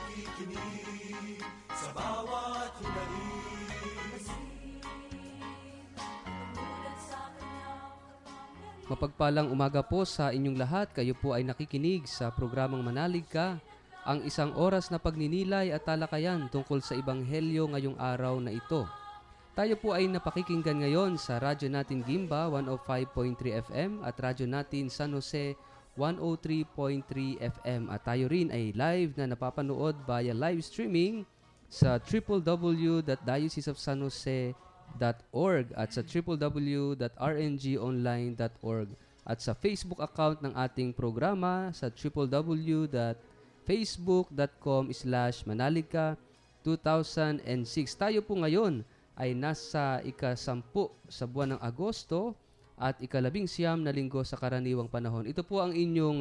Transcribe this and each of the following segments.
nakikinig sa bawat hinaing. Mapagpalang umaga po sa inyong lahat. Kayo po ay nakikinig sa programang Manalig Ka, ang isang oras na pagninilay at talakayan tungkol sa Ebanghelyo ngayong araw na ito. Tayo po ay napakikinggan ngayon sa radyo natin Gimba 105.3 FM at radyo natin San Jose 103.3 FM. At tayo rin ay live na napapanood via live streaming sa www.diocesefsanjose.org at sa www.rngonline.org at sa Facebook account ng ating programa sa www.facebook.com/manaligka2006. Tayo po ngayon ay nasa ika-10 sa buwan ng Agosto at ika-19 na linggo sa karaniwang panahon. Ito po ang inyong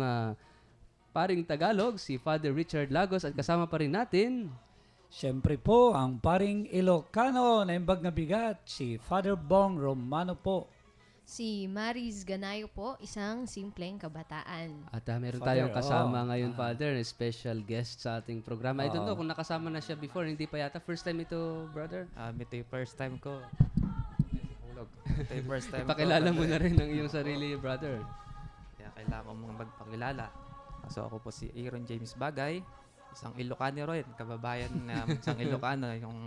paring Tagalog, si Father Richard Lagos, at kasama pa rin natin Siyempre po, ang paring Ilocano na imbag na bigat, si Father Bong Romano po. Si Maris Ganayo po, isang simpleng kabataan. at meron Father, tayong kasama ngayon, Father, na special guest sa ating programa. I don't know kung nakasama na siya before, hindi pa yata. First time ito, brother? Ito yung first time ko. Ito yung first time Ipakilala ko. mo na rin ang iyong sarili, brother. Kaya kailangan ko mga magpakilala. So ako po si Aaron James Bagay, isang Ilocano rin, kababayan na isang Ilocano. Yung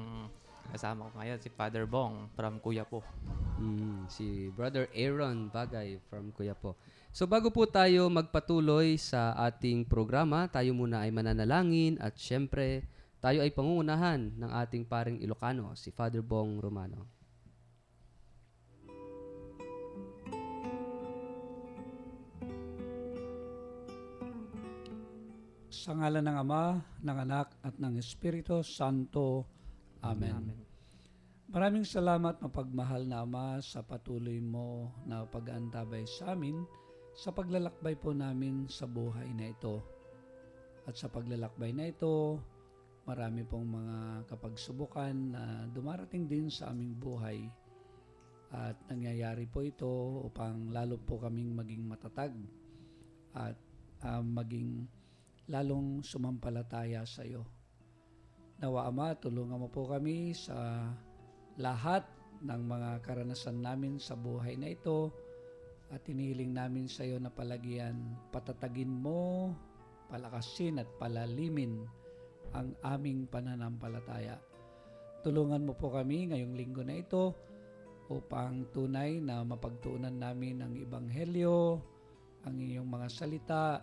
kasama ko ngayon, si Father Bong from Kuyapo. Si Brother Aaron Bagay from Kuyapo. So bago po tayo magpatuloy sa ating programa, tayo muna ay mananalangin at syempre tayo ay pangungunahan ng ating paring Ilocano, si Father Bong Romano. Sa ngalan ng Ama, ng Anak, at ng Espiritu Santo. Amen. Maraming salamat, mapagmahal na Ama, sa patuloy mo na pag-aantabay sa amin sa paglalakbay po namin sa buhay na ito. At sa paglalakbay na ito, marami pong mga kapagsubukan na dumarating din sa aming buhay. At nangyayari po ito upang lalo po kaming maging matatag at maging lalong sumampalataya sa iyo. Nawa Ama, tulungan mo po kami sa lahat ng mga karanasan namin sa buhay na ito at hinihiling namin sa iyo na palagian, patatagin mo, palakasin at palalimin ang aming pananampalataya. Tulungan mo po kami ngayong linggo na ito upang tunay na mapagtuunan namin ang Ebanghelyo, ang iyong mga salita,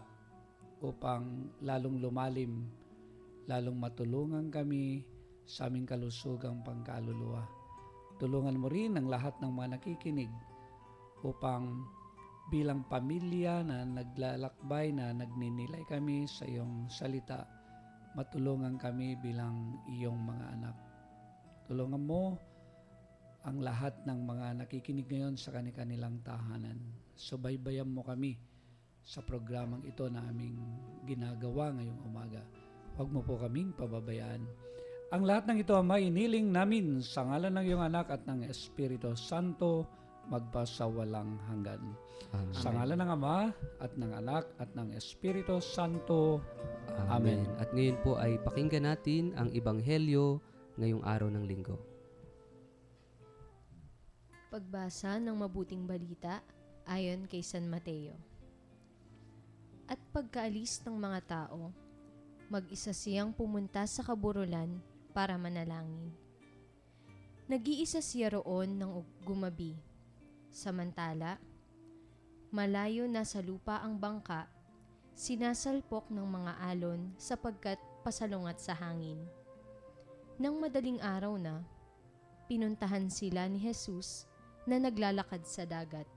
upang lalong lumalim, lalong matulungan kami sa aming kalusugang pangkaluluwa. Tulungan mo rin ang lahat ng mga nakikinig upang bilang pamilya na naglalakbay, na nagninilay kami sa iyong salita, matulungan kami bilang iyong mga anak. Tulungan mo ang lahat ng mga nakikinig ngayon sa kanilang tahanan. Subaybayan mo kami sa programang ito na aming ginagawa ngayong umaga. Huwag mo po kaming pababayaan. Ang lahat ng ito, Ama, iniling namin sa ngalan ng iyong anak at ng Espiritu Santo, magpasawalang hanggan. Amen. Sa ngalan ng Ama at ng anak at ng Espiritu Santo. Amen. At ngayon po ay pakinggan natin ang Ebanghelyo ngayong araw ng linggo. Pagbasa ng mabuting balita ayon kay San Mateo. At pagkaalis ng mga tao, mag-isa siyang pumunta sa kaburulan para manalangin. Nag-iisa siya roon ng gumabi. Samantala, malayo na sa lupa ang bangka, sinasalpok ng mga alon sapagkat pasalungat sa hangin. Nang madaling araw na, pinuntahan sila ni Jesus na naglalakad sa dagat.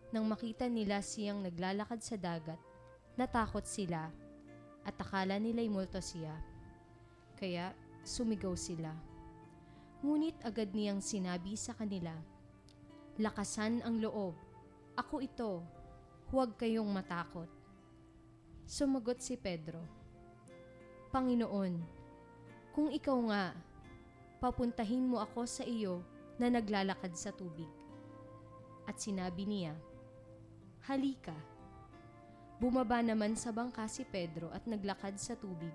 Nang makita nila siyang naglalakad sa dagat, natakot sila at akala nila'y multo siya. Kaya sumigaw sila. Ngunit agad niyang sinabi sa kanila, "Lakasan ang loob. Ako ito. Huwag kayong matakot." Sumagot si Pedro, "Panginoon, kung ikaw nga, papuntahin mo ako sa iyo na naglalakad sa tubig." At sinabi niya, "Halika." Bumaba naman sa bangka si Pedro at naglakad sa tubig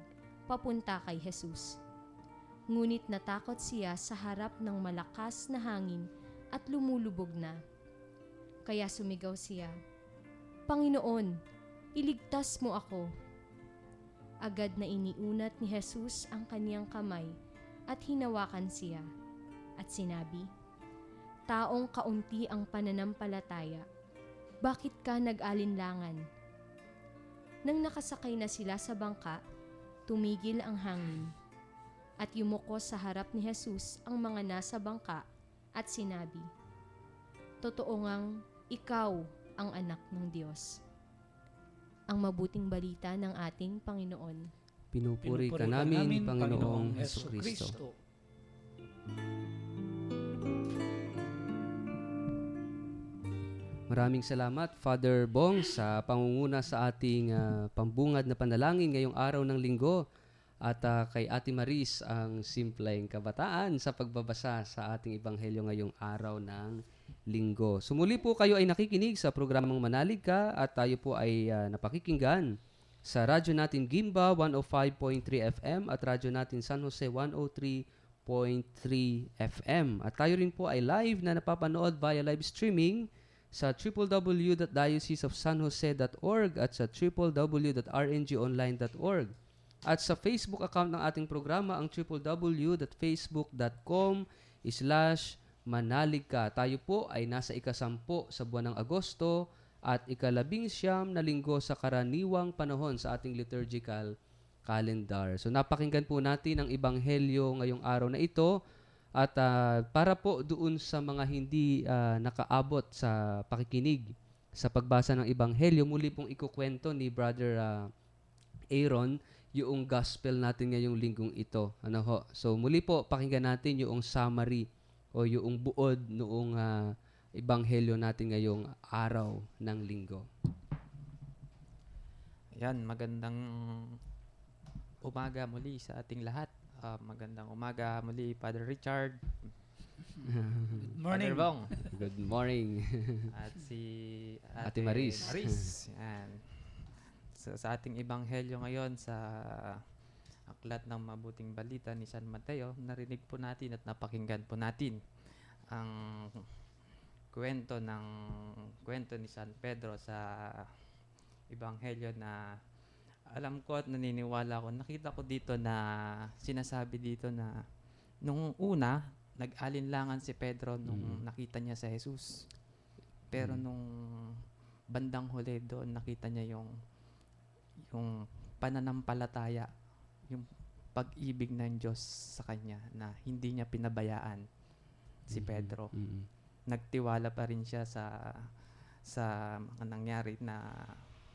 papunta kay Jesus. Ngunit natakot siya sa harap ng malakas na hangin at lumulubog na. Kaya sumigaw siya, "Panginoon, iligtas mo ako." Agad na iniunat ni Jesus ang kaniyang kamay at hinawakan siya at sinabi, "Taong kaunti ang pananampalataya, bakit ka nag-alinlangan?" Nang nakasakay na sila sa bangka, tumigil ang hangin at yumuko sa harap ni Jesus ang mga nasa bangka at sinabi, "Totoo ngang ikaw ang anak ng Diyos." Ang mabuting balita ng ating Panginoon. Pinupuri ka namin, Panginoong Hesukristo. Maraming salamat, Father Bong, sa pangunguna sa ating pambungad na panalangin ngayong araw ng linggo. At kay Ate Maris, ang simpleng kabataan sa pagbabasa sa ating ebanghelyo ngayong araw ng linggo. Sumuli po kayo ay nakikinig sa programang Manalig Ka at tayo po ay napakikinggan sa radyo natin Gimba 105.3 FM at radyo natin San Jose 103.3 FM. At tayo rin po ay live na napapanood via live streaming sa www.dioceseofsanjose.org at sa www.rngonline.org. At sa Facebook account ng ating programa, ang www.facebook.com/manaligka. Tayo po ay nasa ika-10 sa buwan ng Agosto at ika-19 na linggo sa karaniwang panahon sa ating liturgical calendar. So napakinggan po natin ang ebanghelyo ngayong araw na ito. At para po doon sa mga hindi nakaabot sa pakikinig sa pagbasa ng ebanghelyo, muli pong ikukwento ni Brother Aaron yung gospel natin ngayong linggong ito. Ano ho? So muli po pakinggan natin yung summary o yung buod noong ebanghelyo natin ngayong araw ng linggo. Ayan, magandang umaga muli sa ating lahat. Magandang umaga muli, Father Richard. Morning. Father Bong. Good morning. At si Ate Maris. Yan. So, sa ating ebanghelyo ngayon sa Aklat ng Mabuting Balita ni San Mateo, narinig po natin at napakinggan po natin ang kwento ni San Pedro sa ebanghelyo na alam ko at naniniwala ko, nakita ko dito na sinasabi dito na nung una, nag-alinlangan si Pedro nung nakita niya sa Jesus. Pero nung bandang huli doon, nakita niya yung pananampalataya, yung pag-ibig ng Diyos sa kanya na hindi niya pinabayaan si Pedro. Nagtiwala pa rin siya sa mga nangyari na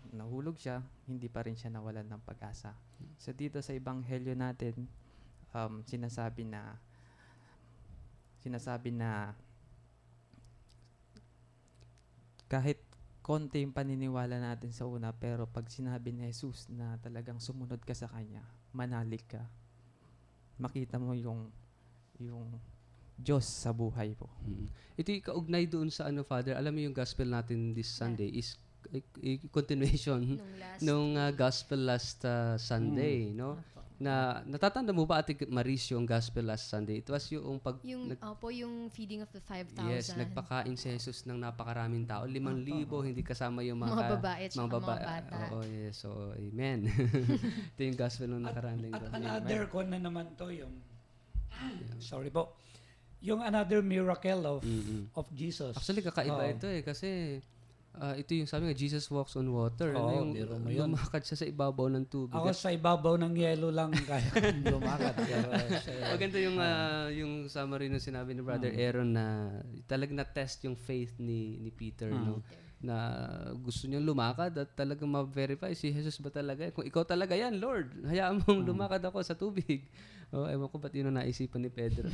nahulog siya, hindi pa rin siya nawalan ng pag-asa. So dito sa ebanghelyo natin, sinasabi na kahit konti yung paniniwala natin sa una, pero pag sinabi ni Jesus na talagang sumunod ka sa Kanya, manalig ka, makita mo yung Diyos sa buhay mo. Ito yung kaugnay doon sa Father, alam mo yung gospel natin this Sunday is continuation nung gospel last Sunday, no? Na natatanda mo ba, Ate Maris, yung gospel last Sunday? It was yung yung feeding of the 5,000. Yes, nagpakain si Jesus ng napakaraming tao. 5,000, hindi kasama yung mga babae at mga bata. Oo, yes. So, amen. Ito yung gospel nung nakaraan linggo. At another kon na naman to yung sorry po. Yung another miracle of Jesus. Actually, kakaiba ito kasi ito yung sabi nga, Jesus walks on water. Oo, yung lumakad siya sa ibabaw ng tubig. Ako sa ibabaw ng yelo lang kaya kong lumakad. Maganda yung summary ng sinabi ni Brother Aaron na talagang na-test yung faith ni Peter, no? Na gusto niyang lumakad at talagang ma-verify si Jesus ba talaga. Kung ikaw talaga yan, Lord, hayaan mong lumakad ako sa tubig. Ewan ko ba't yun ang naisipan ni Pedro.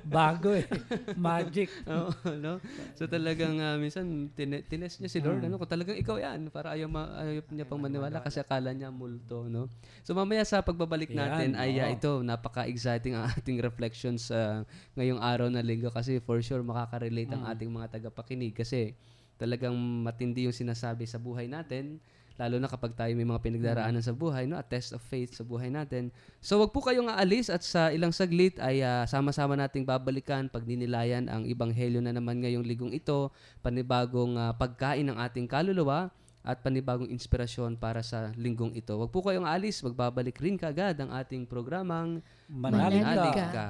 Bago Magic. No? So talagang minsan tinest niya si Lord. Kung talagang ikaw yan, para ayaw niya pang maniwala kasi akala niya multo. No? So mamaya sa pagbabalik natin ito, napaka-exciting ang ating reflections ngayong araw na linggo kasi for sure makaka-relate ang ating mga tagapakinig kasi talagang matindi yung sinasabi sa buhay natin lalo na kapag tayo may mga pinagdaraanan sa buhay, no? A test of faith sa buhay natin. So wag po kayong aalis at sa ilang saglit ay sama-sama nating babalikan, pagninilayan ang Ebanghelyo na naman ngayong linggong ito, panibagong pagkain ng ating kaluluwa at panibagong inspirasyon para sa linggong ito. Wag po kayong aalis, magbabalik rin kaagad ang ating programang Manalig Manalig ka. ka.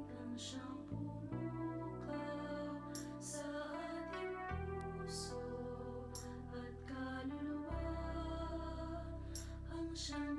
Ang siyang pumukaw sa ating puso at kaluluwa, ang siyang